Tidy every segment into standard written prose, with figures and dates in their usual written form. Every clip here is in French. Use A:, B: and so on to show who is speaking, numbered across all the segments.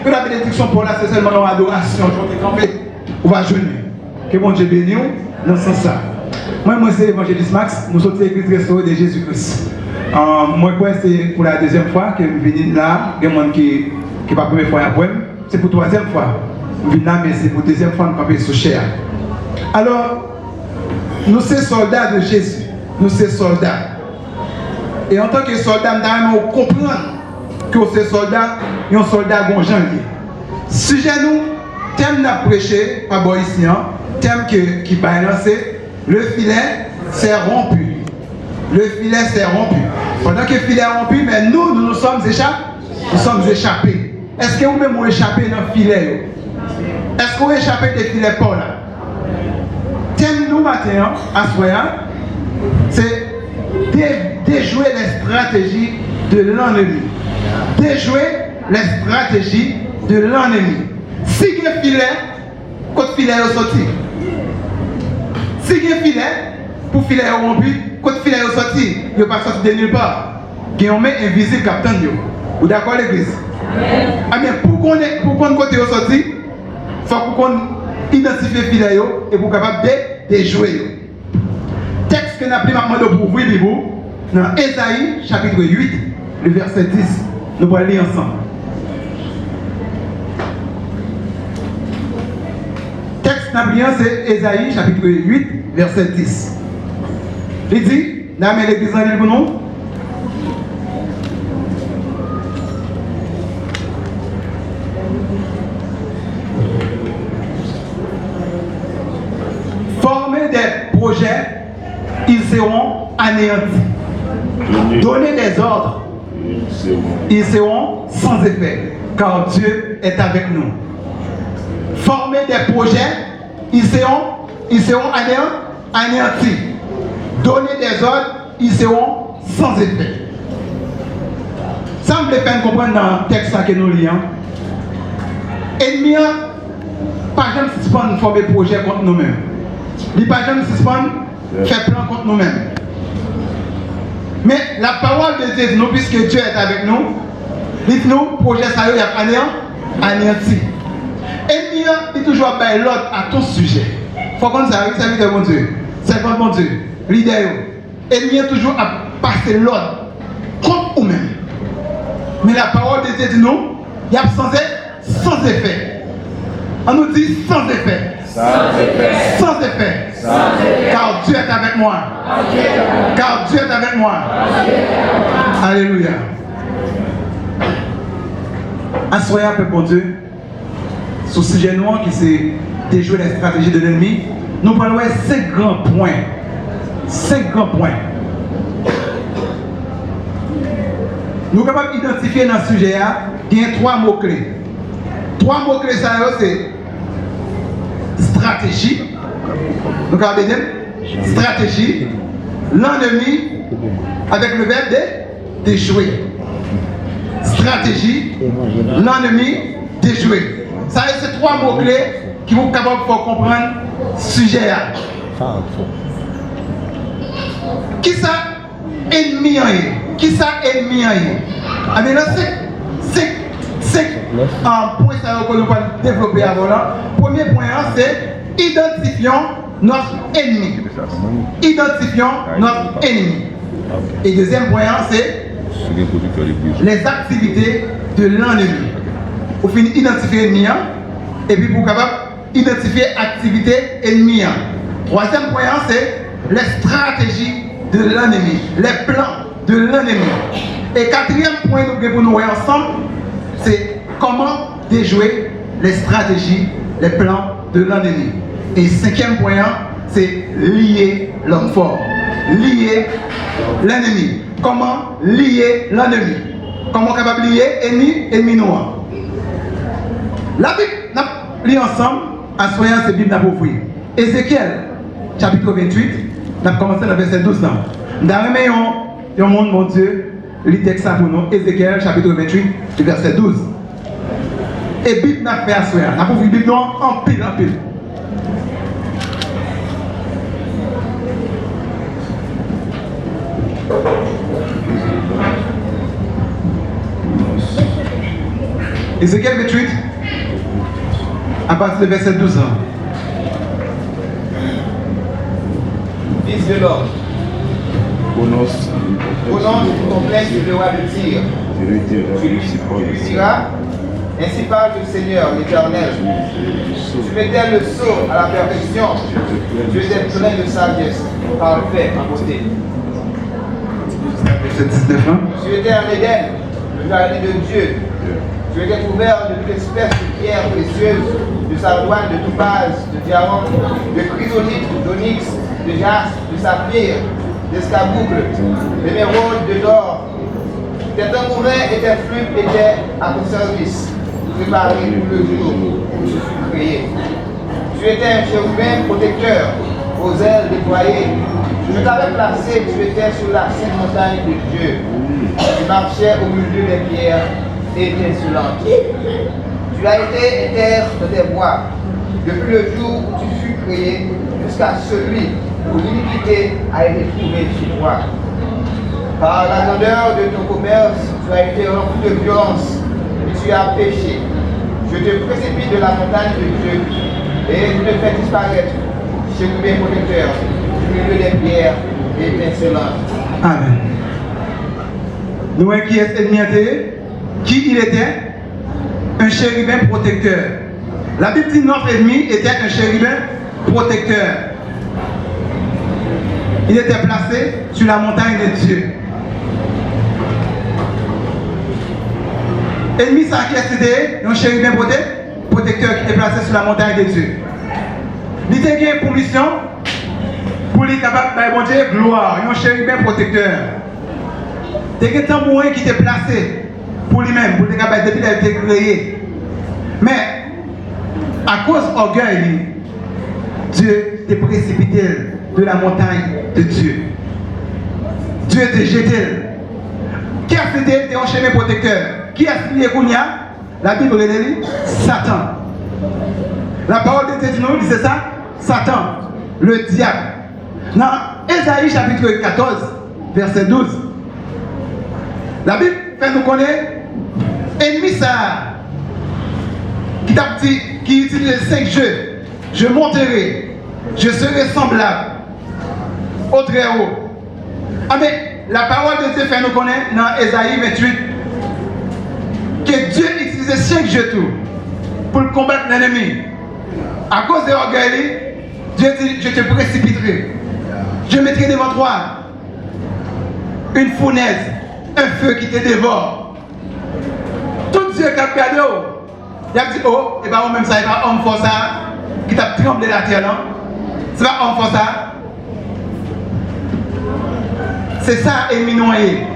A: Que la bénédiction pour là, c'est seulement dans l'adoration. On va jeûner. Que mon Dieu bénisse dans ce sens-là. Moi, c'est l'évangéliste Max. Nous sommes l'église restaurée de Jésus-Christ. Moi, c'est pour la deuxième fois que je viens là. Il y a des gens qui n'est pas la première fois à moi. C'est pour la troisième fois. Je viens là, mais c'est pour la deuxième fois que je suis sous chair. Alors, nous sommes soldats de Jésus. Nous sommes soldats. Et en tant que soldats, nous comprenons que ces soldats, ils sont soldats gonjanliers. Sujet nous, thème n'a prêché, pas bon ici, thème qui va lancer, le filet s'est rompu. Le filet s'est rompu. Pendant que le filet est rompu, mais nous sommes échappés. Nous sommes échappés. Est-ce que vous-même vous échappez dans le filet? Est-ce que vous échappez des filets pour là? Thème nous matin, à soir, c'est déjouer les stratégies de l'ennemi. Déjouer les stratégies de l'ennemi. Si il y a un filet, quand filet est sorti. Si il y a un filet, pour filet est rompu, quand filet est sorti, il ne va pas sortir de nulle part. Il y a un main invisible captain. Vous d'accord l'église? Ah bien, pour qu'on côté est sorti, il faut qu'on identifie le filet et pour capable de déjouer. Texte que nous avons demandé pour vous, dans Ésaïe chapitre 8, le verset 10. Nous allons lire ensemble. Texte nablien, c'est Ésaïe chapitre 8, verset 10. Il dit, nous avons l'église en ligne pour nous. Former des projets, ils seront anéantis. Donner des ordres, ils seront sans effet, car Dieu est avec nous. Former des projets, ils seront anéantis. Donner des ordres, ils seront sans effet. Ça me fait comprendre dans le texte que nous lisons. Ennemi, pas jamais suspendre former des projets contre nous-mêmes. Il pas jamais suspendre faire plan contre nous-mêmes. Mais la parole de Dieu, nous, puisque Dieu est avec nous, dites-nous, projet ça y a anéanti. Ennemi, il toujours pas l'ordre à ton sujet. Il faut qu'on s'arrête, c'est de mon Dieu. C'est contre mon Dieu. Leader. Ennemi toujours à passer l'ordre contre nous-mêmes. Mais la parole de Dieu dit nous, il y a sans effet. On nous dit sans effet. Sans effet. Sans effet. Car Dieu est avec moi. Car Dieu est avec moi. Alléluia. Assoyez un peu pour Dieu. Sur ce sujet noir qui c'est déjouer les stratégies de l'ennemi, nous parlons de 5 grands points. 5 grands points. Nous sommes capables d'identifier dans ce sujet, il y a 3 mots-clés. 3 mots-clés, ça c'est stratégie. Donc, on va dire stratégie, l'ennemi, avec le verbe déjouer. Stratégie, l'ennemi, déjouer. Ça, c'est 3 mots-clés qui vont être capables de comprendre le sujet. Qui ça ennemi est? Qui ça ennemi est? Ah, mais là, c'est un point que nous allons développer avant là. Premier point, c'est identifions notre ennemi. Identifions notre ennemi. Et deuxième point, c'est les activités de l'ennemi. Pour finir identifier l'ennemi, et puis pour capable identifier l'activité ennemie. Troisième point, c'est les stratégies de l'ennemi, les plans de l'ennemi. Et quatrième point pour nous voir ensemble, c'est comment déjouer les stratégies, les plans de l'ennemi. Et cinquième point, c'est lier l'homme fort. Lier l'ennemi. Comment lier l'ennemi? Comment capable de lier ennemi noir? La Bible, nous lisons ensemble, à soyons cette Bible pour ouvrir. Ézéchiel, chapitre 28, nous avons commencé dans le verset 12. Nous avons un monde, mon Dieu, lit texte pour nous. Ézéchiel, chapitre 28, verset 12. Et Bible n'a fait à soyons. Nous avons ouvert la Bible en pile, en pile. Ézéchiel 28, à partir du verset 12.
B: Fils de l'homme, prononce ton plainte sur le roi de Tyr. Tu diras, ainsi parle le Seigneur, l'Éternel. Tu mettais le sceau à la perfection, tu étais plein de sagesse, parfait en beauté.
A: Verset 19.
B: Tu étais en Éden, le jardin de Dieu. Tu étais couvert de toute espèce de pierres précieuses, de sardoine, de topaz, de diamant, de chrysolite, d'onyx, de jaspe, de saphir, d'escarboucle, d'émeraude, de l'or. Tes tambourins et tes flûtes étaient à ton service, préparés pour le jour où tu fus créé. Tu étais un chérubin protecteur, aux ailes déployées. Je t'avais placé, tu étais sur la sainte montagne de Dieu. Tu marchais au milieu des pierres étincelantes. Tu as été éther de tes voies, depuis le jour où tu fus créé, jusqu'à celui où l'iniquité a été trouvée chez toi. Par la grandeur de ton commerce, tu as été rempli de violence et tu as péché. Je te précipite de la montagne de Dieu et je te fais disparaître, chérubin protecteur, du milieu des pierres étincelantes.
A: Amen. Nous voyons qui est ennemi, qui il était? Un chérubin protecteur. La Bible dit notre ennemi était un chérubin protecteur. Il était placé sur la montagne de Dieu. Ennemi, ça qui était un chérubin protecteur qui était placé sur la montagne de Dieu. Il était pour mission pour lui capable de bon Dieu gloire, un chérubin protecteur. Il y a un tambourin qui était placé pour lui-même, pour lui capable depuis qu'il a été créé. Mais à cause de l'orgueil, Dieu t'a précipité de la montagne de Dieu. Dieu t'a jeté. Qui a fait un chemin protecteur? Qui a signé Kounia? La Bible dit Satan. La parole de Dieu nous dit ça? Satan, le diable. Dans Ésaïe chapitre 14, verset 12, la Bible fait nous connaître ennemi ça qui utilise 5 jeux. Je monterai, je serai semblable au très haut. Ah mais la parole de Dieu fait nous connaître dans Ésaïe 28 que Dieu utilisait 5 jeux tout pour combattre l'ennemi. À cause de l'orgueil, Dieu dit, je te précipiterai. Je mettrai devant toi une fournaise, un feu qui te dévore. Tout Dieu qui a regardé, il a dit, oh, et bien même ça, il va homme pour ça, qui t'a tremblé la terre, non? C'est pas homme pour ça. C'est ça, ennemi noyé.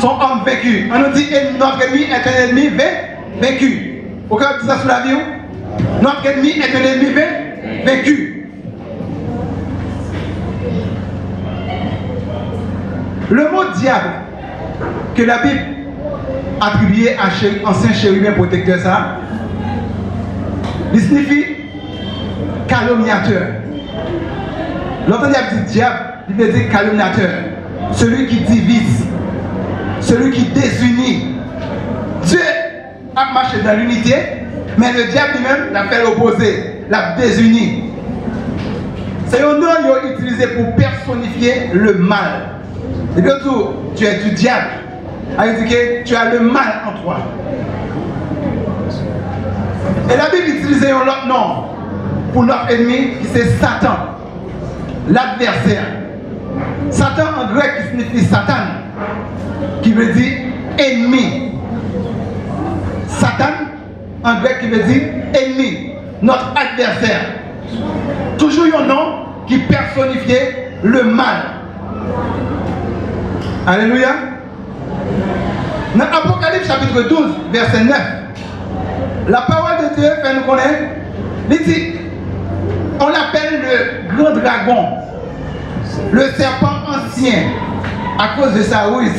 A: Son homme vaincu. On nous dit, notre ennemi est un ennemi vaincu. Pourquoi on dit ça sous la vie? Notre ennemi est un ennemi vaincu. Le mot diable que la Bible attribué à ancien chérubin protecteur, ça, il signifie calomniateur. L'autre dit diable, il veut dire calomniateur. Celui qui divise, celui qui désunit. Dieu a marché dans l'unité, mais le diable lui-même l'a fait l'opposé, l'a désunie. C'est un nom utilisé pour personnifier le mal. Et bien tout, tu es du diable. Elle dit que tu as le mal en toi. Et la Bible utilise un autre nom pour notre ennemi, qui c'est Satan, l'adversaire. Satan en grec qui signifie Satan, qui veut dire ennemi. Satan en grec qui veut dire ennemi, notre adversaire. Toujours un nom qui personnifiait le mal. Alléluia. Dans Apocalypse chapitre 12, verset 9, la parole de Dieu fait nous connaître, il dit, on l'appelle le grand dragon, le serpent ancien, à cause de sa ruse.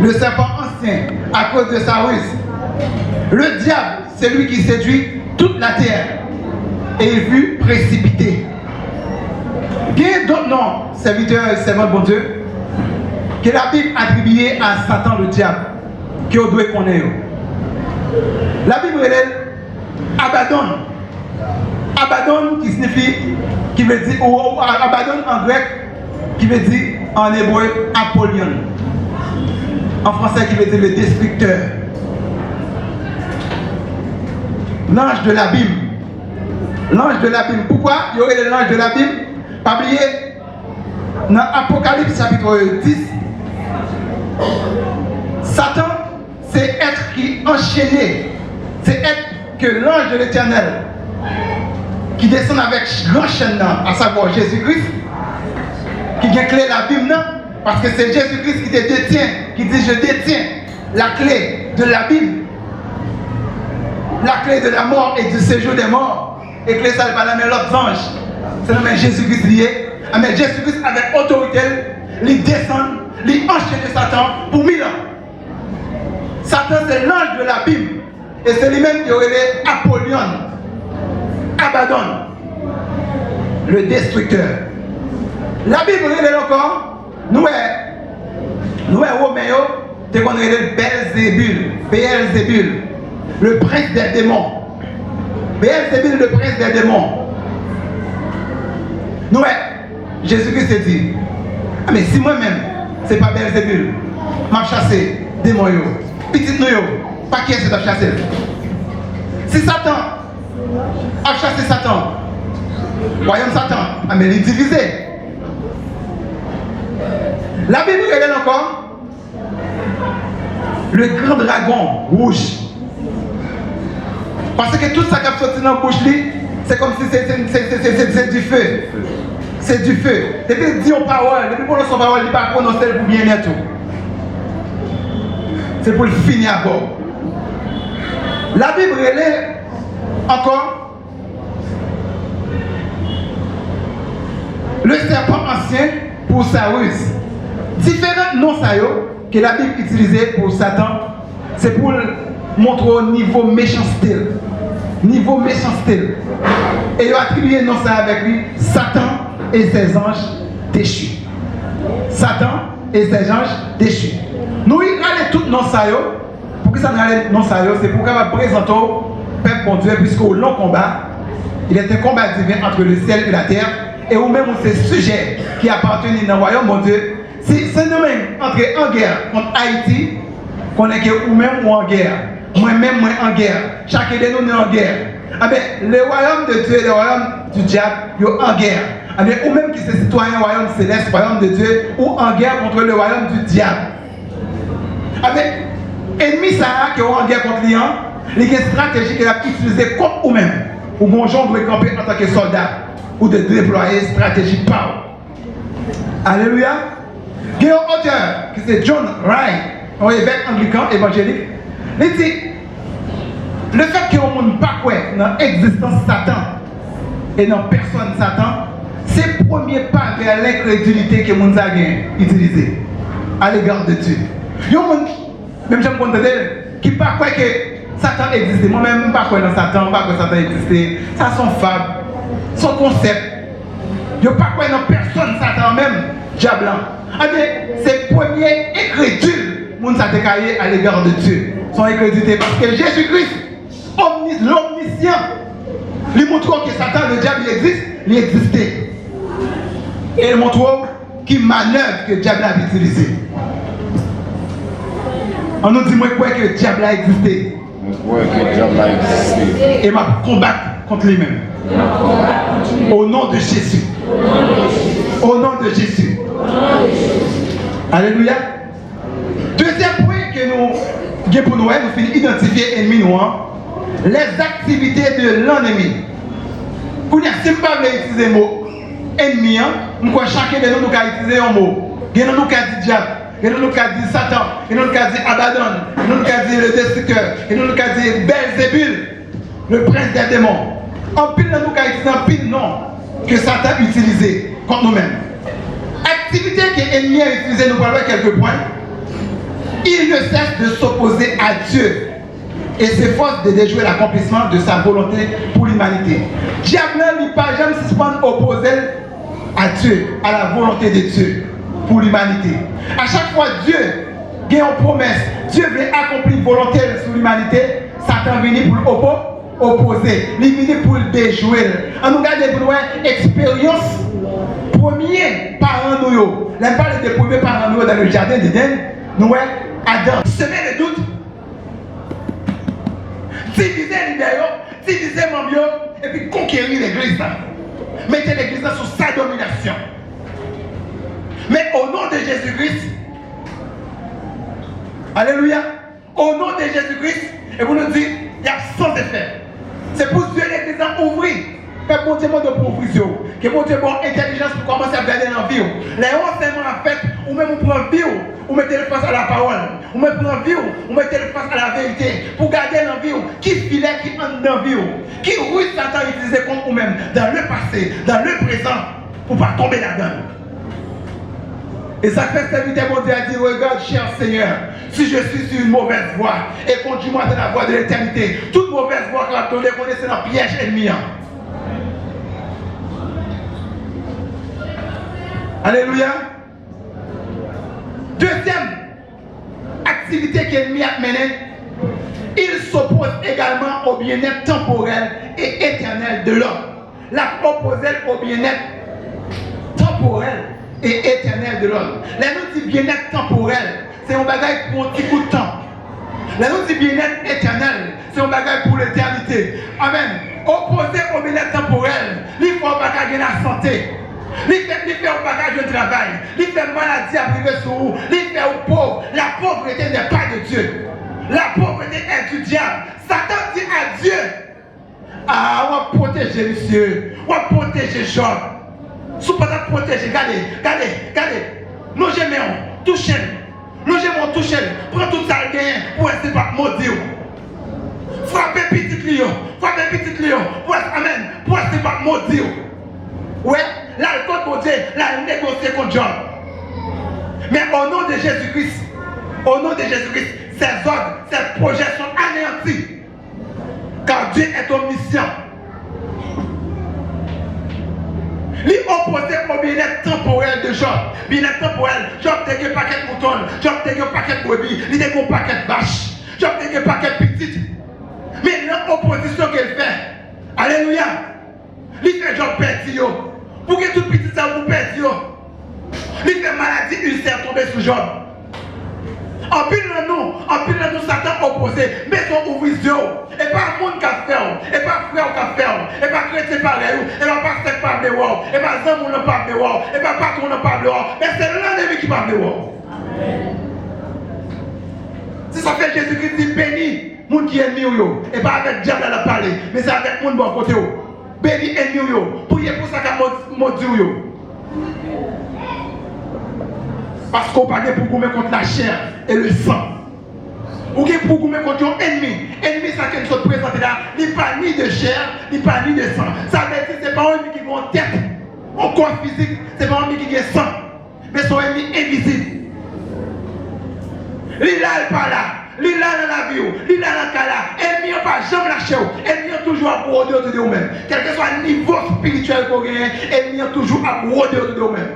A: Le serpent ancien, à cause de sa ruse. Le diable, c'est lui qui séduit toute la terre. Et il fut précipité. Il y a d'autres noms, serviteurs et servants de bon Dieu, que la Bible attribuait à Satan le diable, qui doit connaître. La Bible est Abaddon. Abaddon qui veut dire, ou Abaddon en grec, qui veut dire en hébreu Apollyon. En français qui veut dire le destructeur. L'ange de l'abîme. L'ange de l'abîme. Pourquoi il y aurait l'ange de l'abîme? Pas oublier, dans Apocalypse chapitre 10, Satan, c'est être qui enchaîné. C'est être que l'ange de l'Éternel qui descend avec l'enchaînement, à savoir Jésus-Christ, qui vient clé l'abîme, parce que c'est Jésus-Christ qui te détient, qui dit je détiens la clé de l'abîme, la clé de la mort et du séjour des morts, et clé ça n'est pas la main l'autre ange, c'est la main Jésus-Christ lié, mais Jésus-Christ avec autorité, il descend, il enchaîne Satan pour 1000 ans. Satan c'est l'ange de l'abîme, et c'est lui-même qui aurait les Apollyon, Abaddon, le destructeur. La Bible est encore, nous Romains, tu connais Beelzébul, le prince des démons. Beelzébul, le prince des démons. Nous, Jésus-Christ s'est dit, ah mais si moi-même, c'est pas Beelzébul, m'a chassé démons, petit nous, pas qui est-ce qui a chassé? Si Satan a chassé Satan, royaume Satan, ah mais il est divisé. La Bible révèle encore le grand dragon rouge. Parce que tout ça qui a sorti dans la bouche, c'est comme si c'est du feu. C'est du feu. Depuis qu'il dit en parole, depuis qu'on a son parole, il ne va pas prononcer pour bien être. C'est pour le finir à bord. La Bible révèle encore le serpent ancien pour Saüs. Différents noms que la Bible utilisait pour Satan, c'est pour montrer au niveau méchanceté. Niveau méchanceté. Et il a attribué non ça avec lui, Satan et ses anges déchus. Satan et ses anges déchus. Nous, il allait tout non ça. Pour que ça n'allait non ça, c'est pour qu'on va présenter au peuple bon Dieu, puisqu'au long combat, il était un combat divin entre le ciel et la terre. Et ou même ces sujets qui appartenaient dans le royaume bon Dieu. Si c'est nous-mêmes entrer en guerre contre Haïti, qu'on est que ou même ou en guerre, moi-même moi en guerre, chacun de nous est en guerre. Ah ben, le royaume de Dieu et le royaume du diable, ils sont en guerre. Ah ben, ou même qui sont citoyens du royaume céleste, royaume de Dieu, ou en guerre contre le royaume du diable. Ah ben, ennemi ça qui est en guerre contre lui, il y a une stratégie qu'il a utilisée contre vous-même. Ou mon genre doit camper en tant que soldat, ou de déployer une stratégie power. Alléluia. Il y a un auteur qui c'est John Wright, un évêque anglican évangélique. Il dit le fait que on ne pas quoi dans l'existence de Satan et dans personne Satan, c'est le premier pas vers l'incrédulité que les gens ont utilisé à l'égard de Dieu. Il y a des gens, même si je me qui ne pas quoi que Satan existait. Moi-même, je ne pas quoi dans Satan, pas que Satan existait. Ça, son fable, son concept. Il n'y a pas quoi dans personne Satan même, diable. C'est le premier incrédule qui a décaillé à l'égard de Dieu. Son incrédulité parce que Jésus-Christ, l'omniscient, lui montre que Satan, le diable, il existait. Et il montre qu'il manœuvre que le diable a utilisé. On nous dit moi quoi que le diable a existé. Et m'a combattre contre lui-même. Au nom de Jésus. Au nom de Jésus. Alléluia. Deuxième point que nous avons pour nous finissons identifier l'ennemi noir. Les activités de l'ennemi. Pour dire, si je ne peux pas utiliser le mot ennemi, chacun de nous a utilisé un mot. Il y a nous qui a dit diable, il y a nous qui a dit Satan, il y a nous qui a dit Abaddon, il y a nous qui a dit le destructeur, il y a nous qui a dit Beelzébul, le prince des démons. En pile de nous qui a utilisé un pile nom que Satan a utilisé contre nous-mêmes. Activité que l'ennemi a utilisée, nous parlons quelques points. Il ne cesse de s'opposer à Dieu et s'efforce de déjouer l'accomplissement de sa volonté pour l'humanité. Diable n'est pas jamais suspendre opposé à Dieu, à la volonté de Dieu pour l'humanité. À chaque fois Dieu a une promesse, Dieu veut accomplir une volonté sur l'humanité, Satan vient pour opposer, il vient pour déjouer. On nous regarde pour l'expérience premier parent nous. La parole des premiers parents nous dans le jardin d'Éden, nous Adam. Semer le doute. Diviser l'idée, diviser mon bio, et puis conquérir l'église. Mettez l'église sous sa domination. Mais au nom de Jésus-Christ, alléluia, au nom de Jésus-Christ, et vous nous dites, il y a sans effet. C'est pour Dieu l'église ouvrir. Que bon Dieu de provision, que bon Dieu bonne intelligence pour commencer à garder dans la vie. Les enseignements en fait, ou même vous prenez vie, ou mettez le face à la parole, ou même prenez vie, ou mettez le face à la vérité, pour garder dans la vie, qui filet, qui entre dans la vie, qui ruse Satan utilisé contre vous-même, dans le passé, dans le présent, pour ne pas tomber là-dedans. Et ça fait serviteur mon Dieu a dit, regarde cher Seigneur, si je suis sur une mauvaise voie, et conduis-moi dans la voie de l'éternité, toute mauvaise voie que vous connaissez dans le piège ennemi. Alléluia. Deuxième activité que l'ennemi a menée, il s'oppose également au bien-être temporel et éternel de l'homme. La opposée au bien-être temporel et éternel de l'homme. La nous dit bien-être temporel, c'est un bagage pour un petit coup de temps. La nous dit bien-être éternel, c'est un bagage pour l'éternité. Amen. Opposé au bien-être temporel, il faut un bagage de la santé. Il fait un bagage de travail, il fait maladie à priver sur vous, il fait au pauvre. La pauvreté n'est pas de Dieu. La pauvreté est du diable. Satan dit à Dieu, ah, on va protéger monsieur, on va protéger Job. Si on va protéger, regardez, nous j'aimons, touchez-le. Nous j'aimons toucher-le. Prends tout ça le gain pour rester pas maudit. Frappez petit lion, amen, pour rester pas maudit. Ouais, là, le code pour Dieu, là, il négocie contre Job. Mais au nom de Jésus-Christ, ces ordres, ces projets sont anéantis. Car Dieu est omniscient. Lui opposé au bien-être temporel de Job. Bien-être temporel, Job a un paquet de moutons, Job a un paquet de brebis, il a un paquet de vaches, Job a un paquet de petites. Mais l'opposition qu'il fait, alléluia, il fait Job perdu. Pour que tout petit ça vous perde, il fait maladie ulcère tomber sur Job. En plus de nous, Satan opposé, mais son ouvrier, et pas un monde qui a fait, et pas frère qui a fait, et pas chrétien pareil, et pas pasteur qui parle de wow, et pas zan qui parle de wow, et pas patron qui parle de wow, mais c'est l'ennemi qui parle de wow. Si ça fait Jésus-Christ dit béni, monde qui est ennemi, et pas avec diable à la parler, mais c'est avec monde bon côté. Béni ennemi, priez pour ça qu'a maudit. Parce qu'on parle pour gommer contre la chair et le sang. Ou pour gommer contre un ennemi. Ennemi, ça qui nous présente là, il n'est pas ni de chair, il n'est pas ni de sang. Ça veut dire que ce n'est pas un ennemi qui a une tête, un corps physique, ce n'est pas un ennemi qui a sang. Mais son ennemi invisible. Il est là, là. Il est là dans la vie, il est là dans le cas là. Ennemi n'a pas jamais lâché. Ennemi a toujours à broder autour de vous-même. Quel que soit le niveau spirituel qu'on gagne, ennemi a toujours à broder autour de vous-même.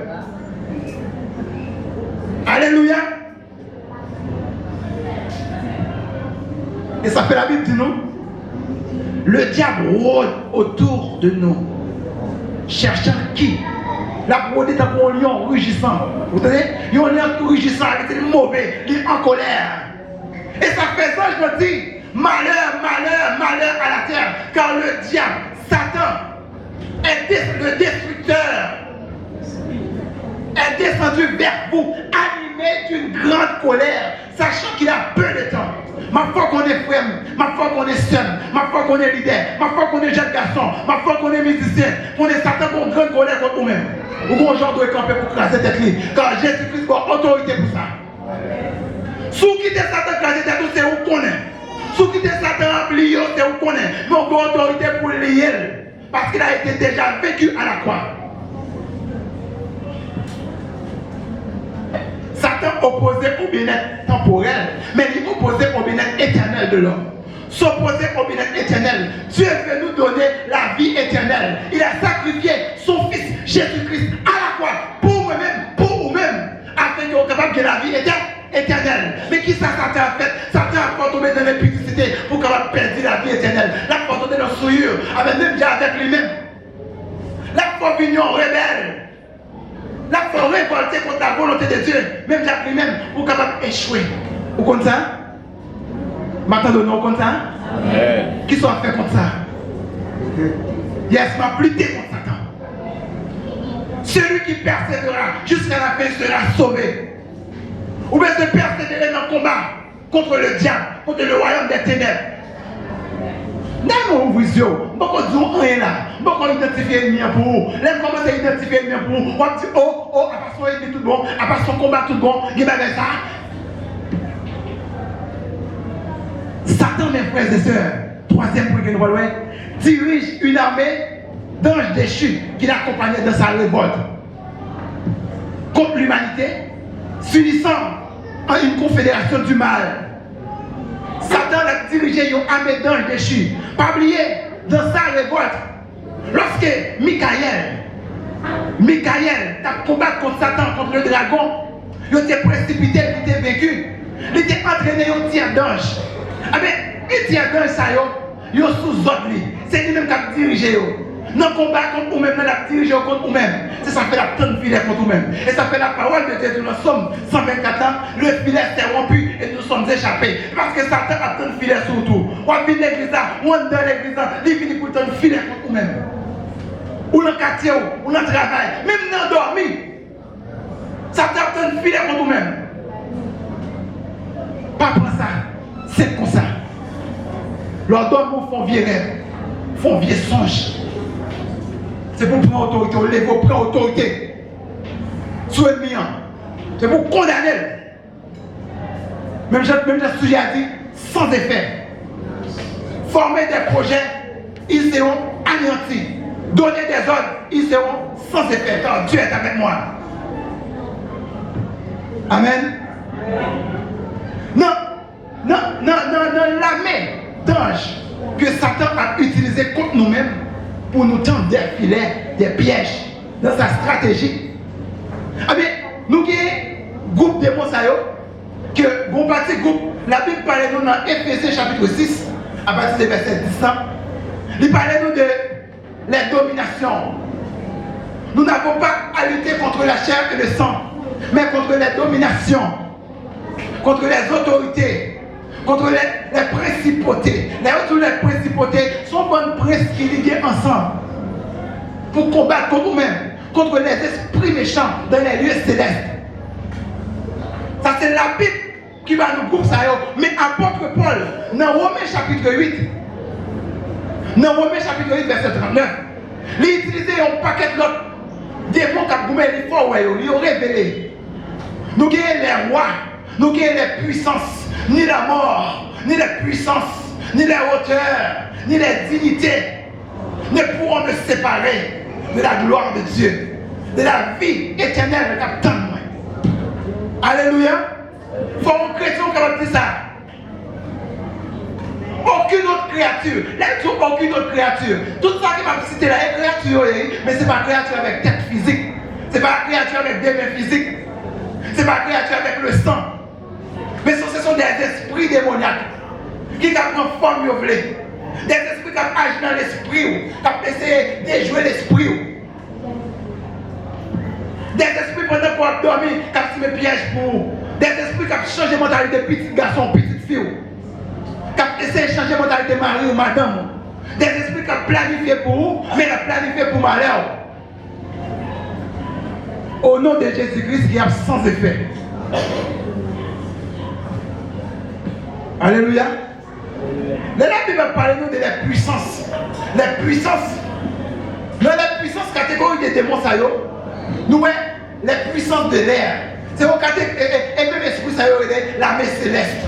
A: Alléluia. Et ça fait la Bible dit nous. Le diable rôde autour de nous. Cherchant qui? La brode est un lion rugissant. Vous savez, il y a un lion rugissant, il est mauvais, il est en colère. Et ça fait ça, je me dis, malheur à la terre, car le diable, Satan, est le destructeur, est descendu vers vous, animé d'une grande colère, sachant qu'il a peu de temps. Ma foi qu'on est frère, ma foi qu'on est sœur, ma foi qu'on est leader, ma foi qu'on est jeune garçon, ma foi qu'on est musicien, qu'on est Satan pour une grande colère contre nous-mêmes. Ou qu'on genre doit camper pour craser tête libre, car Jésus-Christ a autorité pour ça. Si vous quittez Satan craser tête, c'est où qu'on est. Si vous quittez Satan oublié, c'est où qu'on est. Mais on a autorité pour lier, parce qu'il a été déjà vécu à la croix. Satan opposé au bien-être temporel, mais il opposé au bien-être éternel de l'homme. S'opposer au bien-être éternel. Dieu veut nous donner la vie éternelle. Il a sacrifié son Fils Jésus-Christ à la croix pour vous-même, afin que vous soyez capable de la vie éternelle. éternelle. Mais qui ça Satan a fait? Satan a fait tomber dans l'impudicité pour qu'on va perdre la vie éternelle. La fait tomber dans la souillure, avec même déjà avec lui-même. La fait venir rebelle. La fait révolter contre la volonté de Dieu, même déjà lui-même, pour qu'on va échouer. Vous comprenez ça? Maintenant, nous comme ça? Qui sont fait contre ça? Yes, m'a lutté contre Satan. Celui qui persévérera jusqu'à la fin sera sauvé. Ou bien se persévérer dans le combat contre le diable, contre le royaume des ténèbres. Dans mon vision, beaucoup de gens sont là. Beaucoup identifier l'ennemi pour vous. Là, comment c'est identifier l'ennemi pour vous? On dit, oh, à part son ennemi tout bon, à part son combat tout bon, il va faire ça. Satan, mes frères et sœurs, troisième point que nous voyons, dirige une armée d'anges déchus qui l'accompagnait dans sa révolte contre l'humanité, s'unissant en une confédération du mal. Satan a dirigé une armée d'anges déchus. Pas oublier, dans sa révolte, lorsque Michael a combattu contre Satan, contre le dragon, il était précipité, il était vaincu. Il était entraîné un tir d'ange. Ah ben, il tire d'ange, ça y est sous ordre. C'est lui-même qui a dirigé. Dans le combat contre vous-même, dans la dirigé contre vous-même. C'est ça fait la tonne filet contre vous-même. Et ça fait la parole de Dieu. Nous sommes 124 ans, le filet s'est rompu et nous sommes échappés. Parce que Satan a tonne filet sur tout. On vient l'église, on est dans l'église, il finit pour tonne filet contre vous-même. Ou dans le quartier, ou dans le travail, même dans dormi. Satan a tonne filet contre vous-même. Pas pour ça, c'est comme ça. Leurs dormants font vieux rêves, font vieux songes. C'est pour prendre autorité, on lève pour prendre autorité sur l'ennemi. C'est pour condamner. Même le sujet a dit, sans effet. Former des projets, ils seront anéantis. Donner des ordres, ils seront sans effet. Car Dieu est avec moi. Amen. Non, l'armée d'anges que Satan a utilisé contre nous-mêmes pour nous tendre des filets, des pièges dans sa stratégie. Ah bien, nous qui avons un groupe de Monsayo, que bon parti groupe, la Bible parle nous dans Éphésiens chapitre 6, à partir du verset 10. Il parle nous de la domination. Nous n'avons pas à lutter contre la chair et le sang, mais contre les dominations, contre les autorités, contre les principautés. D'ailleurs, tous les principautés sont bonnes princes qui liguent ensemble pour combattre contre nous-mêmes, contre les esprits méchants dans les lieux célestes. Ça, c'est la Bible qui va nous grouper ça. Mais apôtre Paul, dans Romains chapitre 8, verset 39, il a utilisé un paquet d'autres démons qui ont les forts, ils ont révélé. Nous avons les rois, nous avons les puissances, ni la mort, ni les puissances, ni les hauteurs, ni les dignités ne pourront me séparer de la gloire de Dieu, de la vie éternelle de Captain. Alléluia. Il faut un chrétien qui va dire ça. Aucune autre créature, aucune autre créature. Tout ça qui m'a cité là est créature, mais ce n'est pas créature avec tête physique. Ce n'est pas créature avec des mains physiques. Ce n'est pas créature avec le sang. Mais ce sont des esprits démoniaques qui prennent forme violée. Des esprits qui agissent dans l'esprit, qui essaient de déjouer l'esprit. Des esprits pendant qu'on a dormi, qui se piège pour vous. Des esprits qui ont changé de mentalité de petit garçon, petite fille. Qui essaient de changer de mentalité de mari ou madame. Des esprits qui ont planifié pour vous, mais qui ont planifié pour malheur. Au nom de Jésus-Christ qui est sans effet. Alléluia. La Bible parle nous de la puissance. La puissance. Dans la puissance catégorie des démons, nous avons la puissance de l'air. C'est au catégorie, et même l'esprit, ça y l'armée céleste.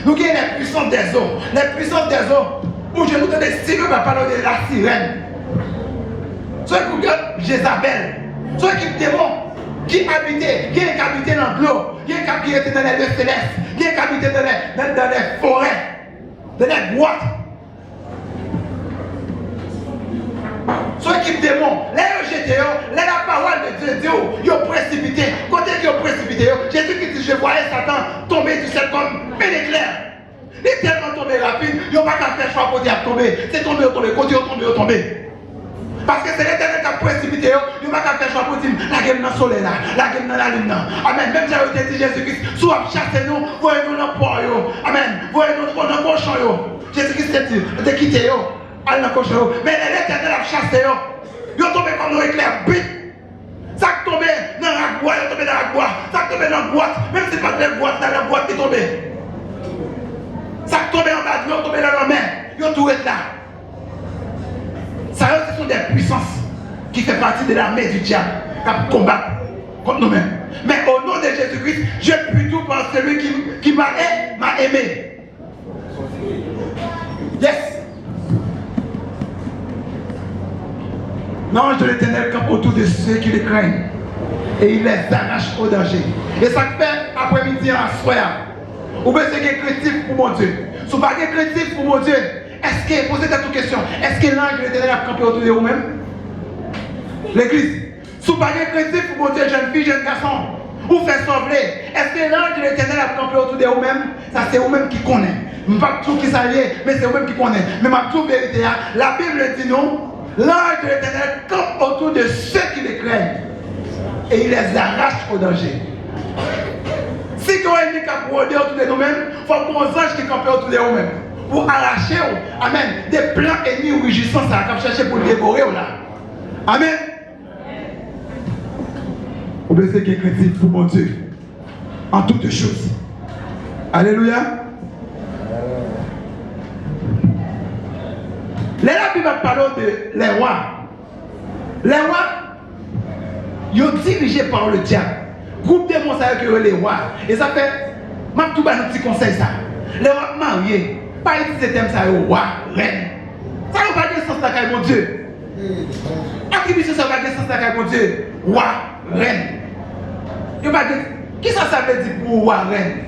A: Nous avons la puissance des eaux. La puissance des eaux, où je nous donne des sirènes, on va parler de la sirène. Ceux qui regardent Jézabel, ceux qui démons, qui habitaient dans l'eau, qui étaient dans les lieux célestes, qui habitaient dans les forêts, dans les boîtes. Ceux qui démons, là j'étais, là la parole de Dieu, ils ont précipité. Côté qui ont précipité, Jésus qui dit, je voyais Satan ils n'ont pas qu'à faire choix pour dire tomber. C'est tomber ou tomber, continuer tomber ou tomber. Parce que c'est l'éternel qui a précipité, il n'y a pas qu'à faire choix pour dire la gueule dans le soleil, la gueule dans la lune. Amen. Même j'ai été dit Jésus-Christ, soit chassez nous, voyez-nous dans le port. Amen. Voyez-nous dans le cochon. Jésus-Christ te quitté, allez dans le cochon. Mais l'éternel a chassé, ils ont tombé comme nos éclairs, bip. Ça a tombé dans la boîte, ils ont tombé dans la boîte, ça a tombé dans la boîte, même si ce n'est pas dans la boîte qui est tombée. Ça a tombé en bas, ils ont tombé dans la main, ils ont tout été là. Ça, ce sont des puissances qui font partie de l'armée du diable qui combattent contre nous-mêmes. Mais au nom de Jésus-Christ, je puis tout par celui qui m'a aimé. Yes. L'ange de l'Éternel campe autour de ceux qui les craignent et il les arrache au danger. Et ça fait après-midi en soir. Ou bien c'est créatif pour mon Dieu. Si vous n'avez pas créatif pour mon Dieu, est-ce que, posez cette question, est-ce que l'ange de l'Éternel a campé autour de vous-même? L'église. Si vous n'avez pas créatif pour mon Dieu, jeune fille, jeune garçon, ou fait sauver, est-ce que l'ange de l'Éternel a campé autour de vous-même? Ça c'est vous-même qui connaît. Je ne sais pas tout qui s'allie, mais c'est vous-même qui connaît. Mais ma toute vérité, la Bible dit non, l'ange de l'Éternel campe autour de ceux qui les craignent et il les arrache au danger. Si vous avez une cap autour de nous-mêmes, il faut qu'on ange qui campe autour de nous-mêmes. Pour arracher, amen, des plans ennemis ou rugissants, ça va chercher pour dévorer là. Amen. Vous baissez qui est chrétien pour mon Dieu en toutes choses. Alléluia. Là, la Bible parle de les rois. Les rois, ils sont dirigés par le diable. Groupe de démons, ça veut dire les rois. Et ça fait, je vais tout un petit conseil ça. Les rois mariés. Pas utiliser thème ça, roi, reine. Ça n'a pas de sens là, mon Dieu. Attribution, ça n'a pas de sens là, mon Dieu. Roi, reine. Qui ça veut dire pour roi, reine?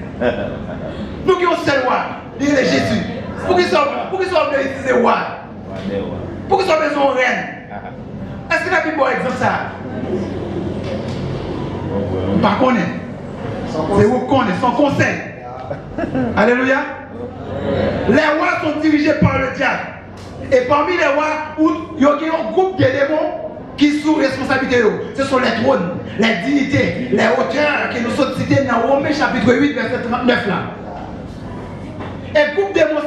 A: Nous qui sommes seul roi, il est Jésus. Pour qui sommes utiliser roi? Pour qui sommes besoin de reine? Est-ce que la Bible a exemple ça? Pas connaître. C'est vous connaissez, son conseil. Alléluia. Les rois sont dirigés par le diable. Et parmi les rois, il y a un groupe de démons qui sont sous responsabilité. Ce sont les trônes, les dignités, les hauteurs qui nous sont cités dans Romains chapitre 8, verset 39 là. Et le groupe de démons,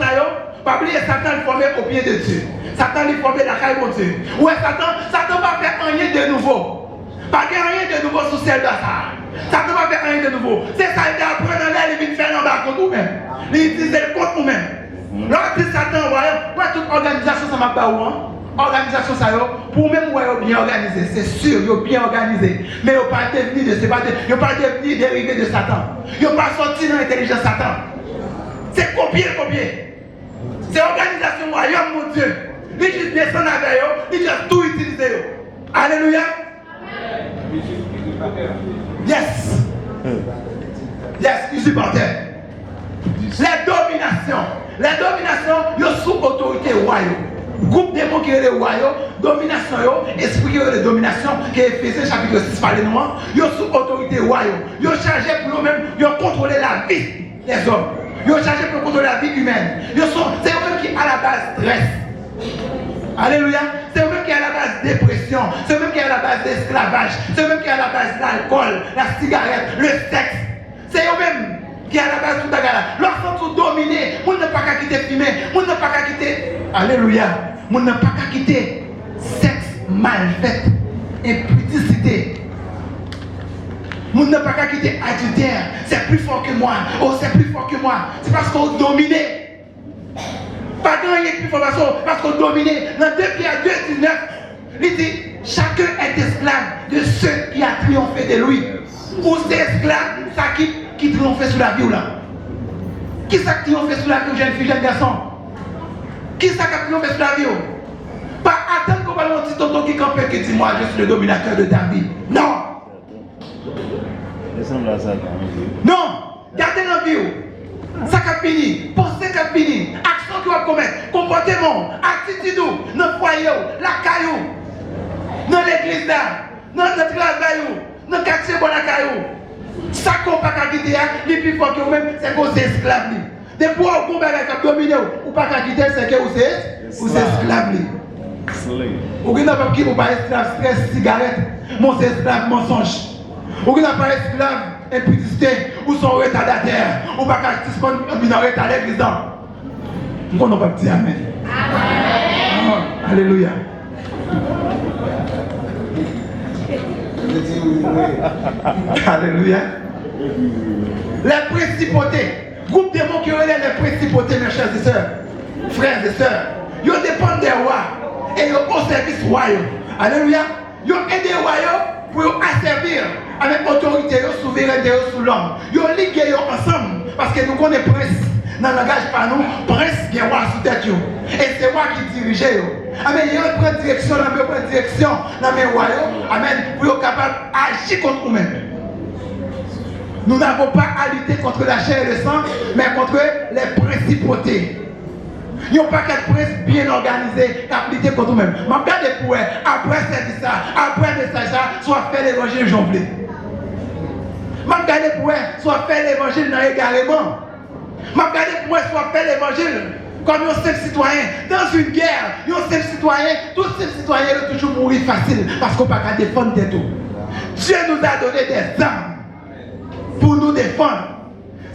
A: pas oublier Satan est formé au pied de Dieu. Satan est formé la caille de Dieu. Ouais, Satan va faire rien de nouveau. Pas rien de nouveau sous celle de ça. Satan va faire rien de nouveau. C'est ça, il apprend dans l'air, il vient faire un bas contre nous-mêmes. Il utilise le contre nous-mêmes. Lorsque Satan voit toute organisation, ça m'a pas où, organisation, ça pour même bien organisé, c'est sûr, il est bien organisé. Mais il n'est pas devenu de dérivé de Satan. Il n'est pas sorti dans l'intelligence de Satan. C'est copier. C'est organisation royaume, mon Dieu. Il juste descend avec eux, il juste tout utiliser. Alléluia. Yes. Yes, usurpateur. Les dominations, ils sont sous autorité royale. Groupe de démons qui est le royaume, domination, esprit qui est de domination, qui est Éphésiens chapitre 6 par les noirs, ils sont sous autorité royale. Ils ont chargé pour eux-mêmes, ils ont contrôlé la vie des hommes. Ils ont chargé pour contrôler la vie humaine. C'est eux-mêmes qui à la base stress. Alléluia. C'est eux-mêmes qui à la base dépression. C'est eux-mêmes qui à la base d'esclavage. C'est eux-mêmes qui à la base l'alcool, la cigarette, le sexe. C'est eux-mêmes qui à la base tout ça. Lorsqu'on tout dominé, on n'a pas qu'à quitter fumer, on n'a pas qu'à quitter. Alléluia. On n'a pas qu'à quitter sexe mal fait, impudicité. On n'a pas qu'à quitter adultère. C'est plus fort que moi. Oh, c'est plus fort que moi. C'est parce qu'on dominé. Pas grand il y a plus formation parce qu'on dominé. Dans 2 Pierre 2:19, il dit chacun est esclave de ceux qui a triomphé de lui. Ou c'est esclave, ça qui triomphait sur la vie ou là. Qui ça qui triomphait sur la vie, jeune fille, jeune garçon? Qui ça qui a triomphé sur la vie? Pas attendre qu'on va le petit tonton qui campait qui dit moi je suis le dominateur de ta vie. Non! Non! Gardez la vie. Ça qui a fini, pensée qui a fini, action qui va commettre, comportement, attitude, dans le foyer, la caillou, dans l'église là, dans notre travail, dans le quartier bon la caillou. Ça qu'on pas quitter, les plus forts que vous-même, c'est vos esclaves. Des fois, vous avez dominé, ou pas qu'à quitter, c'est que vous êtes esclave. Ou n'avez pas qui vous pas esclave, stress, cigarette, mon esclave, mensonge. Ou n'avez pas esclave, impudicité, ou son retardataire, ou pas qu'à disponible en retard à l'église. On n'a pas dit amen. Amen. Alléluia. Alléluia. Les principautés, groupe de mots qui relèvent les principautés, mes chers et sœurs, frères et sœurs, ils dépendent des rois et ils ont au service royal. Alléluia. Ils ont aidé les royaumes pour asservir avec autorité, souveraineté sur l'homme. Ils ont ligué ensemble parce que nous connaissons prince. Dans le langage par nous, prince qui est roi sous tête. Et c'est moi qui dirige. Amen. Il y a une direction dans mes royaumes. Amen. Pour être capable d'agir contre nous-mêmes. Nous n'avons pas à lutter contre la chair et le sang, mais contre les principautés. Il n'y a pas qu'un prince bien organisé qui a lutter contre nous-mêmes. Je regarde pour après service ça, après le message, soit fait l'évangile jonglé. Je regarde pour soit fait l'évangile dans également. Je regarde pour soit fait l'évangile comme un seul citoyen. Dans une guerre, un seul citoyen, tous ces citoyens ont toujours mourir facile parce qu'on ne peut pas défendre des tout. Dieu nous a donné des armes pour nous défendre.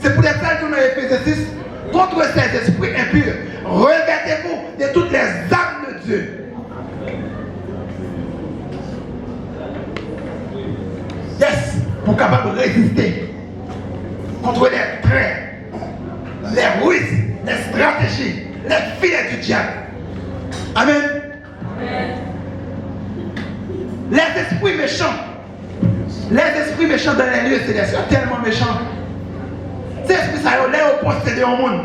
A: C'est pour ça que nous avons Éphésiens 6 contre ces esprits impurs. Revêtez-vous de toutes les armes de Dieu. Yes, pour capable de résister contre les traits, les ruses, les stratégies, les filets du diable. Amen. Les esprits méchants dans les lieux célestes, tellement méchants. Ces esprits, ça y est, possédé au monde.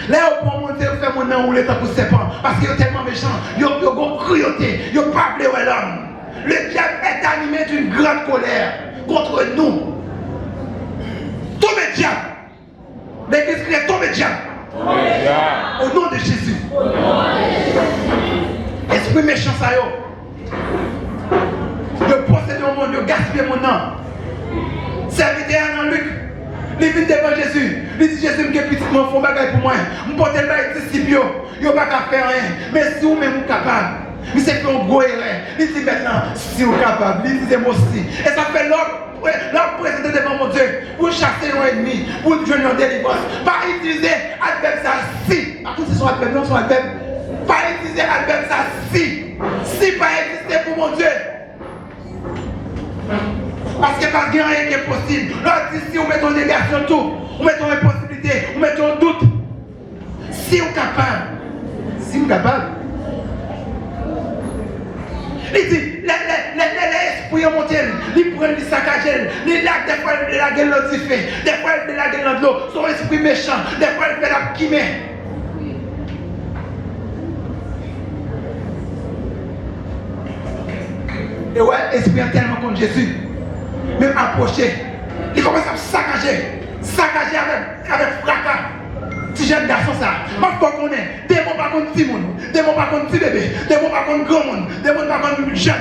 A: Là, au monde, c'est faire mon nom ou l'état pour serpent. Parce qu'ils sont tellement méchants. Ils ont cruauté. Ils ont pas appelé l'homme. Le diable est animé d'une grande colère contre nous. Tombez diable. L'église crie tombez diable. Au nom de Jésus. Esprit méchant, ça y est. Ils possédé au monde. Ils ont gaspillé mon nom. Serviteur en Luc. Il vient devant Jésus. Il dit Jésus, je suis petit, je fais un bagage pour moi. Je porte le disciple. Je ne peux pas faire rien. Mais si vous même capable, il s'est fait un gros erreur. Il dit maintenant, si vous êtes capable, il dit moi aussi. Et ça fait l'homme présenté devant mon Dieu pour chasser un ennemi, pour jouer une délivrance. Pas utiliser adverbe ça si. Par contre, c'est son adverbe, non, son adverbe. Pas utiliser adverbe ça si. Si pas exister pour mon Dieu. Parce que parce qu'il n'y a rien qui est possible. Là, si on met en négation tout, on met en impossibilité, on met en doute. Si on est capable, il dit, les esprits montent, ils prennent, ils saccagent, les lacs, des fois, ils la gueule l'eau fait, des fois, ils la gueule l'eau, son esprit méchant, des fois, ils font la chimère. Et ouais, l'esprit est tellement contre Jésus. Même approché, il commence à saccager avec fracas. Petit jeune garçon ça, ma foi qu'on est, des mots par contre petit monde, des mots par contre petit bébé, des mots par contre grand monde, des mots par contre jeune.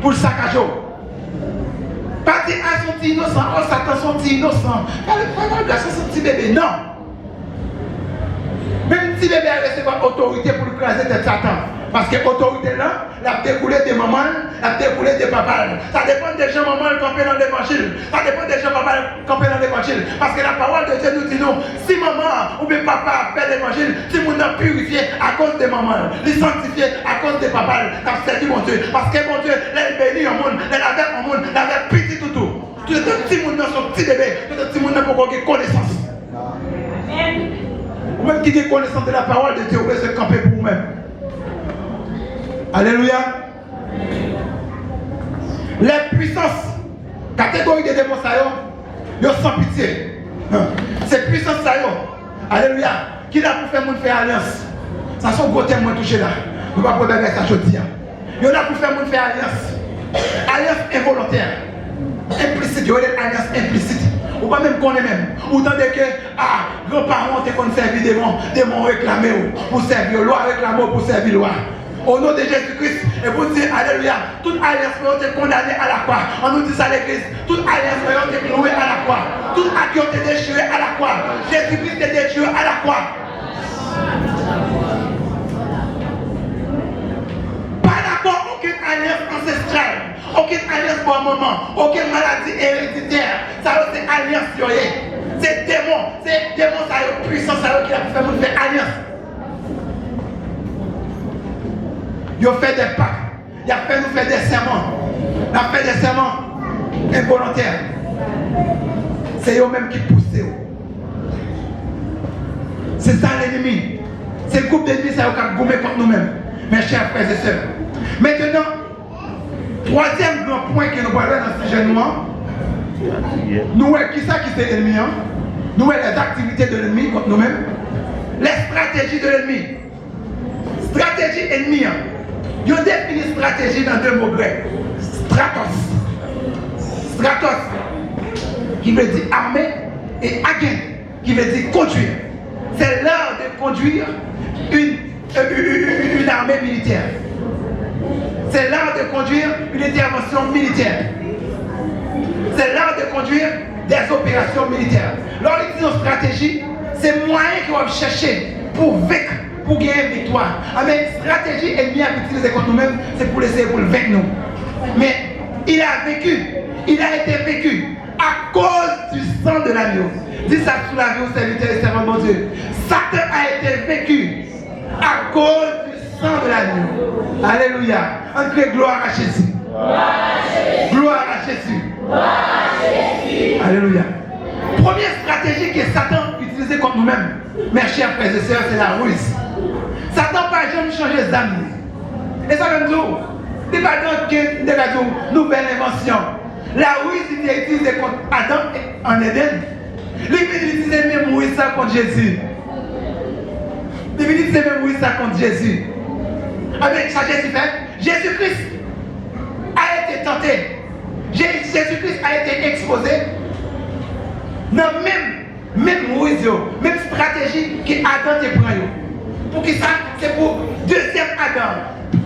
A: Pour le saccager. Pas dire ah son petit innocent, oh Satan son petit innocent. Le garçon son petit bébé, non. Même petit bébé a recevoir autorité pour craser tête Satan. Parce que l'autorité là, la découlée des mamans, la découlée des papas. Ça dépend des gens mamans campés dans l'évangile. Ça dépend des gens papas campés dans l'évangile. Parce que la parole de Dieu nous dit non. Si maman ou bien papa fait l'évangile, si nous sommes purifiés à cause des mamans, les sanctifiés à cause des papas, ça servi mon Dieu. Parce que mon Dieu, il bénit au monde, il avait au monde, il avait petit tout. Tout le petit monde dans son petit bébé, tout le petit monde pour qu'il ait connaissance. Ou même qui ait connaissance de la parole de Dieu, vous pouvez se camper pour vous-même. Alléluia. Les puissances, catégorie des démons, ils sont sans pitié. Ces puissances, alléluia, qui là pour faire mon faire alliance. Ça sont gros témoins touchés là. Nous ne pouvons pas faire ça aujourd'hui. Il y en a pour faire mon faire alliance. Alliance involontaire. Implicite, il y a une alliance implicite. Ou pas même qu'on est même. Ou tandis que, grands-parents ont servi des démons réclamés pour servir loi, réclamés pour servir loi. Au nom de Jésus-Christ, et vous dites, alléluia, toute alliance a été condamnée à la croix. On nous dit ça à l'église, toute alliance a été clouée à la croix. Toute acte a été déchiré à la croix. Jésus-Christ est déchiré à la croix. ancestrale, aucune alliance pour un moment, aucune maladie héréditaire. Ça c'est alliance. C'est démon, ça a puissance qui a fait nous faire alliance. Il a fait des pactes, il a fait nous faire des serments, il a fait des serments involontaires. C'est eux-mêmes qui poussent. C'est ça l'ennemi. C'est le groupe d'ennemis qui a gommé contre nous-mêmes, mes chers frères et sœurs. Maintenant, troisième grand point que nous voyons dans ce sujet noir, nous voyons qui c'est l'ennemi. Nous voyons les activités de l'ennemi contre nous-mêmes, les stratégies de l'ennemi. Stratégie ennemie. Ils ont défini stratégie dans deux mots grecs. Stratos. Stratos, qui veut dire armée, et agen, qui veut dire conduire. C'est l'art de conduire une armée militaire. C'est l'art de conduire une intervention militaire. C'est l'art de conduire des opérations militaires. Lorsqu'on utilise une stratégie, c'est le moyen qu'on va chercher pour vaincre, pour gagner une victoire. Mais stratégie ennemie à utiliser contre nous-mêmes, c'est pour essayer pour le vaincre nous. Mais il a été vécu à cause du sang de l'agneau. Dis ça sous la vie au serviteur et servant de mon Dieu. Satan a été vécu à cause du sang de l'agneau. Alléluia. On crie gloire à Jésus. Gloire à Jésus. Alléluia. Première stratégie que Satan utilisait contre nous-mêmes, mes chers frères et sœurs, c'est la ruse. Satan n'a pas jamais changé les âmes. Et ça même nous, il n'y a pas de nouvelle invention. La ruse, il est utilisée contre Adam en Éden. Il utilisait même ruse ça contre Jésus. Il utilisait même ruse ça contre Jésus. Avec ça, Jésus fait, Jésus-Christ a été tenté. Jésus-Christ a été exposé dans même ruse, même stratégie que Adam te prend. Pour qui ça? C'est pour deuxième Adam.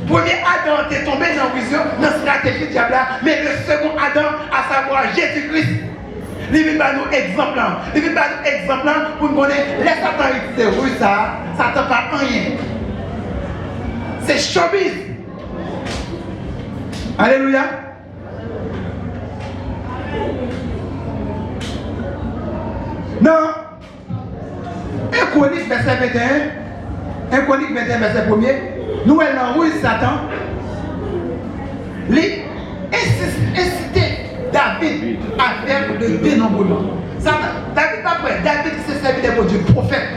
A: Premier Adam est tombé dans la stratégie diable, mais le second Adam, à savoir Jésus-Christ, il va nous exemple. Il va nous exemple pour nous connaître les Satan utilisent ruse ça Satan pas rien. C'est showbiz. Alléluia. Non. 1 Chronique verset 21. 1 Chronique 21 verset 1er. Nous allons ruse Satan. Les inciter David à faire le dénombrement. David pas prêt. David s'est servi des Dieu prophète.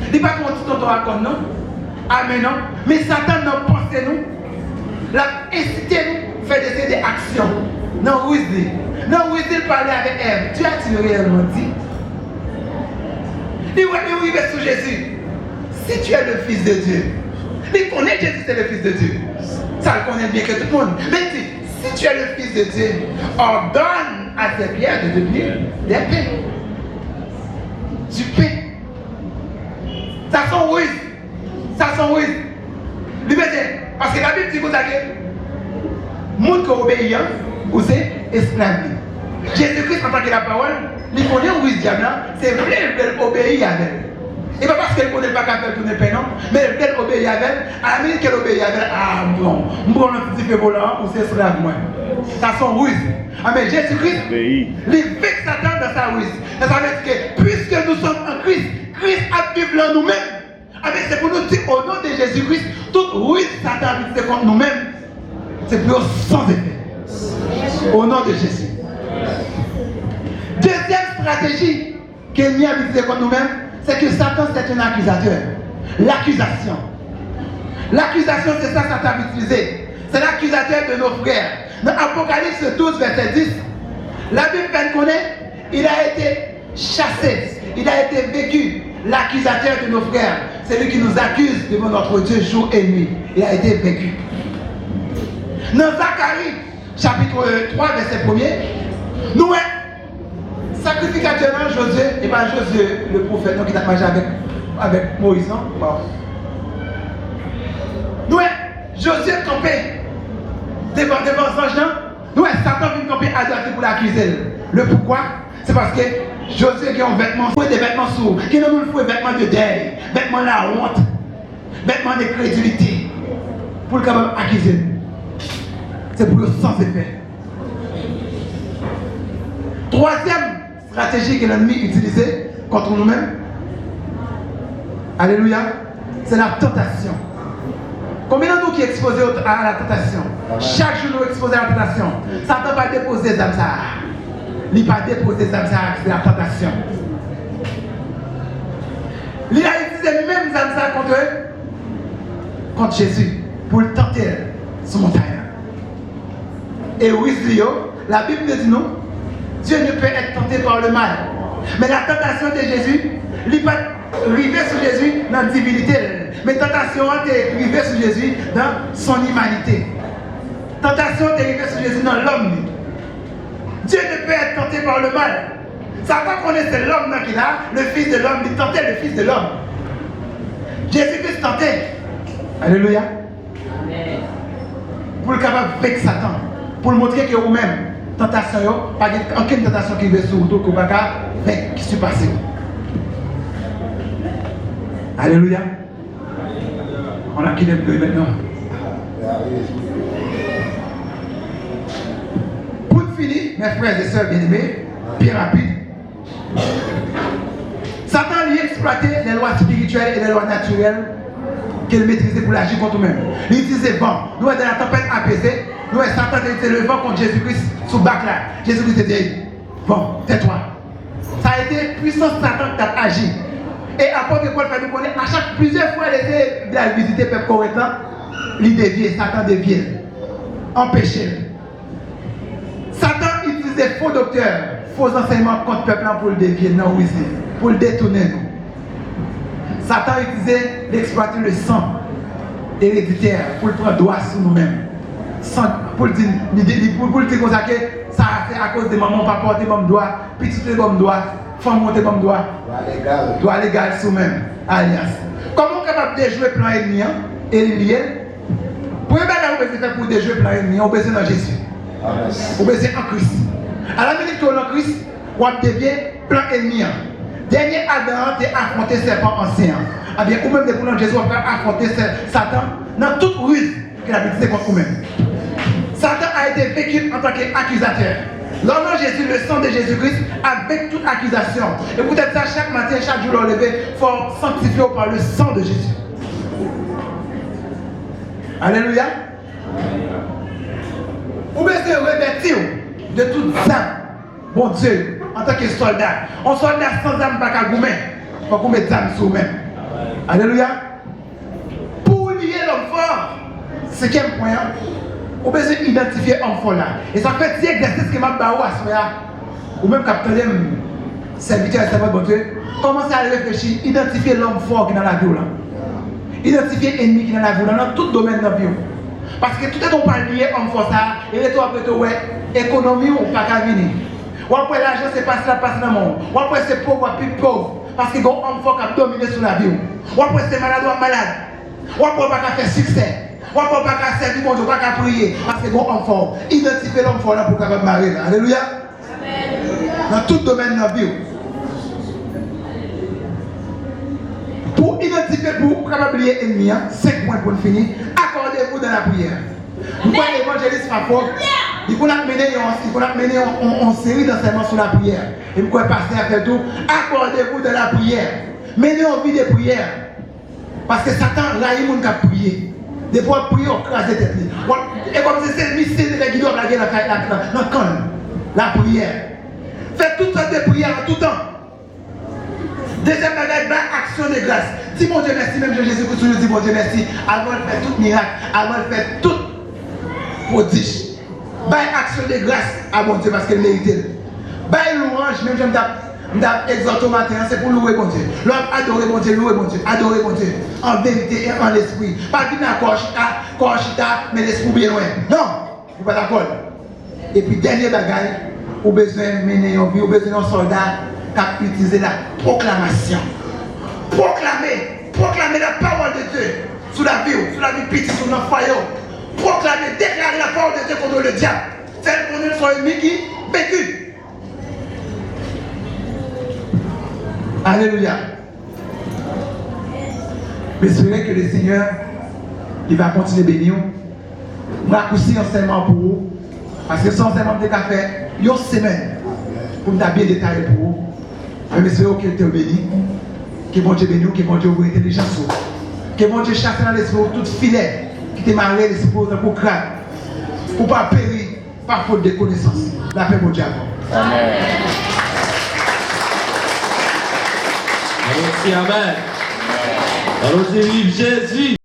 A: Il n'est pas qu'on dit ton raconte non. Amen non. Mais Satan n'a pensé nous. L'a incité nous faire des actions. Non ruse. Non ruse il parlait avec Ève. Tu as-tu réellement dit? Il va sur Jésus. Si tu es le Fils de Dieu. Il connaît Jésus, c'est le Fils de Dieu. Ça le connaît bien que tout le monde. Mais si tu es le Fils de Dieu, ordonne à ces pierres de devenir des pains. Du pain. Ça sont ruse. Ça sont ruse. Parce que la Bible dit que vous avez monde qui obéit, vous êtes esclave. Jésus-Christ, en tant que la parole, il connaît ruse diable, c'est vrai, il veut obéir à elle. Et pas parce qu'elle ne connaît pas qu'elle fait tourner pain, non, mais elle obéit à elle. À la minute qu'elle obéit à elle, ah bon, un petit peu volant, ou c'est esclave, moi. Ça sont ruse. Ah mais Jésus-Christ, il veut Satan dans sa ruse. Ça veut dire que puisque nous sommes en Christ, Christ a vécu en nous-mêmes. Ah mais c'est pour nous dire au nom de Jésus-Christ, toute ruse Satan a contre nous-mêmes, c'est pour sans effet. Au nom de Jésus. Deuxième stratégie qu'elle a utilisée contre nous-mêmes, c'est que Satan c'est un accusateur. L'accusation. L'accusation, c'est ça que Satan a utilisé. C'est l'accusateur de nos frères. Dans Apocalypse 12, verset 10, la Bible fait connaître, il a été chassé, il a été vécu. L'accusateur de nos frères, c'est lui qui nous accuse devant notre Dieu jour et nuit. Il a été vécu. Dans Zacharie, chapitre 3, verset 1er, nous, sacrificateur, Josué, et pas Josué, le prophète, qui a mangé avec Moïse, non? Bon. Nous, Josué campé devant son gens. Nous, Satan vient camper à Josué pour l'accuser. Le pourquoi? C'est parce que Josué qui a un vêtement, des vêtements sourds, qui nous faut des vêtements de deuil, vêtements de la honte, vêtements de crédulité, pour le capable accuser. c'est pour le sans effet. Troisième stratégie que l'ennemi utilise contre nous-mêmes, alléluia, c'est la tentation. Combien de nous qui est exposé à la tentation? Chaque jour nous exposés à la tentation. Satan va déposer des âmes. Il va déposer des âmes, c'est la tentation. Il a utilisé même âmes contre Jésus pour le tenter sur montagne. Et oui, la Bible dit non, Dieu ne peut être tenté par le mal. Mais la tentation de Jésus, il n'est pas arrivé sur Jésus dans la divinité. Mais la tentation est arrivée sur Jésus dans son humanité. La tentation est arrivée sur Jésus dans l'homme. Dieu ne peut être tenté par le mal. Satan connaissait l'homme qu'il a, le fils de l'homme, il tentait le fils de l'homme. Jésus-Christ tentait. Alléluia. Amen. Pour le capable avec Satan. Pour le montrer que vous-même, tentation, pas aucune tentation qui veut sur vous, que vous ne pouvez qui se passe. Alléluia. On a quitté le bleu maintenant. Pour finir, mes frères et sœurs bien-aimés, bien rapide. Satan lui exploitait les lois spirituelles et les lois naturelles qu'il maîtrisait pour agir contre nous-mêmes. Il utilisait le vent. Nous, dans la tempête apaisée, nous, Satan était le vent contre Jésus-Christ sous bac là. Jésus-Christ était bon, tais-toi. Ça a été puissance Satan qui a agi. Et après que Paul fait nous connaître, à chaque plusieurs fois, il était à visiter le peuple correctement, il déviait, Satan déviait, empêchait. Satan utilisait faux docteurs, faux enseignements contre le peuple pour le dévier, non, oui, pour le détourner. Satan utilisait d'exploiter le sang héréditaire pour le prendre droit sur nous-mêmes. Pour le dire comme ça que ça c'est à cause de maman, papa porter mon doigt, petit bon doigt, femme monter mon doigt, doigt légal sur nous-mêmes, alliance. Comment on est capable de jouer plan ennemi et lié? Pour que vous pouvez faire pour déjouer plan ennemi, on peut dans Jésus. On peut en Christ. À la minute où on est en Christ, on devient plan ennemi. Dernier Adam a affronté serpent ancien. Eh bien, ou même des pour Jésus a affronté Satan dans toute ruse qu'il a utilisé contre nous-mêmes. Satan a été vécu en tant qu'accusateur. L'homme de Jésus, le sang de Jésus-Christ, avec toute accusation. Et peut-être ça, chaque matin, chaque jour, le lever, il faut sanctifier par le sang de Jésus. Alléluia. Vous pouvez se revêtir de toute âme, bon Dieu, en tant que soldat. Un soldat sans âme, pas qu'à goumer. Il faut qu'on mette âme sur vous-même. Alléluia. Pour lier l'homme fort, cinquième point, vous pouvez identifier l'homme fort là. Et ça fait 10 exercices que m'a baou à ce moment-là. Ou même capitaine, serviteur et servant de Dieu, commencez à réfléchir, identifier l'homme fort qui est dans la vie là. Identifier l'ennemi qui est dans la vie dans tout domaine de la vie. Parce que tout est on parle lié homme fort ça, et toi après toi, économie ou pas qu'à venir. Ou après l'argent c'est pas ça passe dans le monde. Ou après c'est pauvre ou plus pauvre. Parce que l'homme fort qui a dominé sur la vie. Ou après c'est malade ou malade. Ou après pas qu'à faire succès. Ou après pas qu'à servir mon Dieu, pas qu'à prier. Parce que l'homme fort. Identifier l'homme fort là pour capable marier. Alléluia. Dans tout domaine de la vie. Pour identifier, pour capable lier l'ennemi, 5 points pour le finir. Accordez-vous dans la prière. Nous voyons l'évangéliste Fafo. Il faut mener en série d'enseignements sur la prière. Et vous pouvez passer à faire tout. Accordez-vous de la prière. Menez en vie de prière. Parce que Satan, là, il n'y a pas prier. Des fois, prier, on crase la tête. Et comme c'est le mystère de la guidon, la prière. Faites toutes sortes de prières en tout temps. Deuxième bagage, action de grâce. Dis mon Dieu merci, même Jésus-Christ, je dis mon Dieu merci. Avant de faire tout miracle, avant de faire tout prodige. Bail action de grâce à mon Dieu parce qu'il mérite. Bail louange, même je exhorte au matin, c'est pour louer mon Dieu. L'homme adorer mon Dieu, louer mon Dieu, adorer mon Dieu. En vérité et en esprit. Pas venir à Korchita, mais l'esprit bien loin. Non, vous pas d'accord. Et puis dernier bagage, vous avez besoin de mener en vie, vous avez besoin d'un soldat qui a utilisé la proclamation. Proclamer la parole de Dieu sur la vie petite, sur notre foyer. Proclamer, déclarer la parole de Dieu contre le diable. Celle qu'on est sur ennemi qui vécu. Alléluia. J'espère que le Seigneur, il va continuer à bénir. Je raccourcis enseignement pour vous. Parce que c'est enseignement de café, une semaine, pour nous bien détailler pour vous. Je m'espère que tu es béni. Que bon Dieu béni, que bon Dieu vous intelligence. Que bon Dieu chasse dans l'esprit tout filet qui te marre l'esprit pour crâne. Pour ne pas périr par faute de connaissance. La paix mon Dieu avant.
C: Amen. Allons-y, amen. Allons-y, vive Jésus.